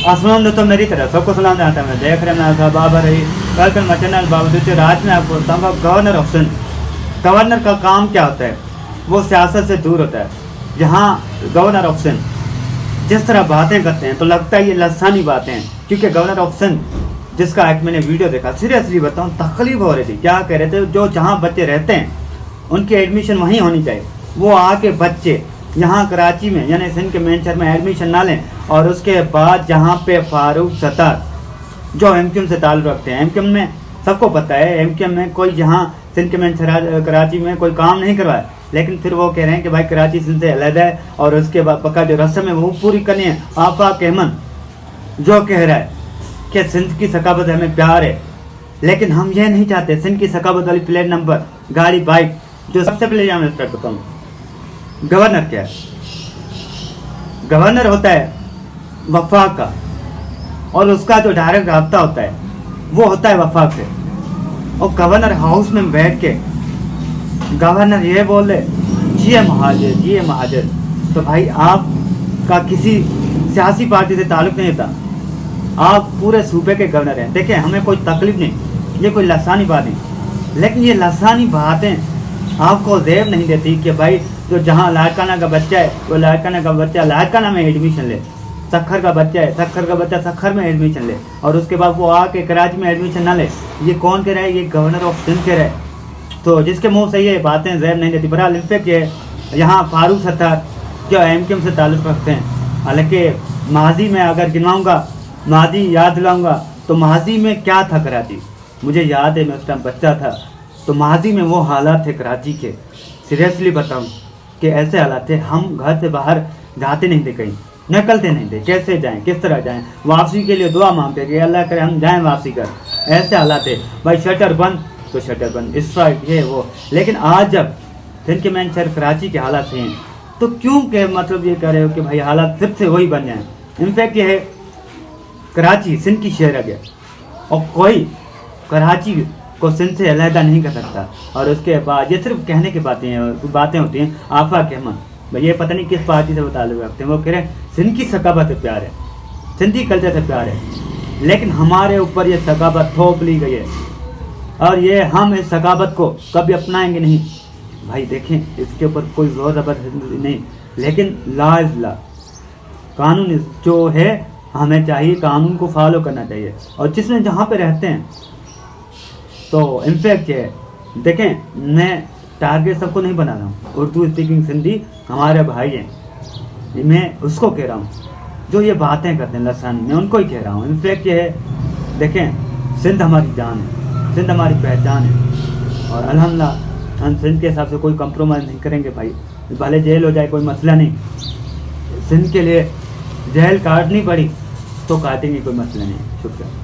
आसमान दोस्तों मेरी तरफ सबको सलाम देता है। मैं देख रहे हैं बाबर रही वेलकम माय चैनल बाबर। आज मैं आपको बताऊंगा गवर्नर ऑप्शन। गवर्नर का काम क्या होता है, वो सियासत से दूर होता है। यहाँ गवर्नर ऑप्शन जिस तरह बातें करते हैं तो लगता है ये लसानी बातें हैं, क्योंकि गवर्नर ऑप्शन जिसका एक मैंने वीडियो देखा, सीरियसली बताऊँ तकलीफ हो रही थी। क्या कह रहे थे, जो जहाँ बच्चे रहते हैं उनकी एडमिशन वहीं होनी चाहिए। वो आके बच्चे यहाँ कराची में यानी सिंध के मेन शहर में एडमिशन ना लें, और उसके बाद जहाँ पे फारूक सत्तार जो एमक्यूएम से ताल्लुक़ रखते हैं, एमक्यूएम में सबको पता है एमक्यूएम में कोई यहाँ सिंध के मेन शहर कराची में कोई काम नहीं करवाया, लेकिन फिर वो कह रहे हैं कि भाई कराची सिंध से अलग है और उसके बाद पक्का जो रस्म है वो पूरी करनी है। आफाक अहमद जो कह रहा है कि सिंध की सकाफत हमें प्यार है, लेकिन हम ये नहीं चाहते सिंध की सकाफत वाली प्लेट नंबर गाड़ी बाइक। जो सबसे पहले यहाँ मैं बताऊँ गवर्नर क्या है। गवर्नर होता है वफाक का, और उसका जो डायरेक्ट रब्ता होता है वो होता है वफाक से। और गवर्नर हाउस में बैठ के गवर्नर ये बोले ये महाजर ये महाजर, तो भाई आपका किसी सियासी पार्टी से ताल्लुक नहीं था, आप पूरे सूबे के गवर्नर हैं। देखें हमें कोई तकलीफ नहीं, ये कोई लसानी बात नहीं, लेकिन ये लसानी बातें आपको जेब नहीं देती कि भाई जो जहाँ लाड़काना का बच्चा है वो लाड़काना का बच्चा लाड़काना में एडमिशन ले, सखर का बच्चा है सखर का बच्चा सखर में एडमिशन ले, और उसके बाद वो आके कराची में एडमिशन ना ले। ये कौन कह रहा है? ये गवर्नर ऑफ सिंध कह रहा है। तो जिसके मुंह से ये बातें जेब नहीं देती। बहरहाल इनफेक्ट ये यहाँ फारूक सत्तार जो एमक्यूएम से ताल्लुक़ रखते हैं, हालांकि माजी में अगर गिनवाऊँगा, माजी याद दिलाऊँगा तो माजी में क्या था कराची, मुझे याद है मैं उस टाइम बच्चा था, तो माजी में वो हालात थे कराची के। सीरियसली बताऊँ कि ऐसे हालात थे, हम घर से बाहर जाते नहीं थे, कहीं निकलते नहीं थे, कैसे जाएं किस तरह जाएं, वापसी के लिए दुआ मांगते कि अल्लाह करे हम जाएं वापसी कर। ऐसे हालात थे भाई, शटर बंद तो शटर बंद, स्ट्राइक ये वो। लेकिन आज जब सिंध के मेन शहर कराची के हालात हैं तो क्यों के मतलब ये कह रहे हो कि भाई हालात फिर से वही बन जाएँ। इनफैक्ट ये है कराची सिंध की शहर है और कोई कराची को सिंध से अलहदा नहीं कर सकता। और उसके बाद ये सिर्फ कहने की बातें होती हैं। आफाक अहमद भाई ये पता नहीं किस पार्टी से वो ताल्लुक़ रखते हैं, वो कह रहे हैं सिंध की सकाफत से प्यार है, सिंधी कल्चर से प्यार है, लेकिन हमारे ऊपर ये सकाफत थोप ली गई है और ये हम इस सकाफत को कभी अपनाएंगे नहीं। भाई देखें इसके ऊपर कोई जोर ज़बरदस्ती नहीं, लेकिन ला इज़ ला, कानून जो है हमें चाहिए कानून को फॉलो करना चाहिए। और जिसमें जहाँ पे रहते हैं तो इनफैक्ट ये देखें, मैं टारगेट सबको नहीं बना रहा हूँ, उर्दू स्पीकिंग सिंधी हमारे भाई हैं, मैं उसको कह रहा हूँ जो ये बातें करते हैं लसानी, मैं उनको ही कह रहा हूँ। इनफैक्ट ये है देखें सिंध हमारी जान है, सिंध हमारी पहचान है, और अल्हम्दुलिल्लाह हम सिंध के हिसाब से कोई कंप्रोमाइज़ नहीं करेंगे। भाई भले जेल हो जाए कोई मसला नहीं, सिंध के लिए जेल काटनी पड़ी तो काटेंगे, कोई मसला नहीं। शुक्रिया।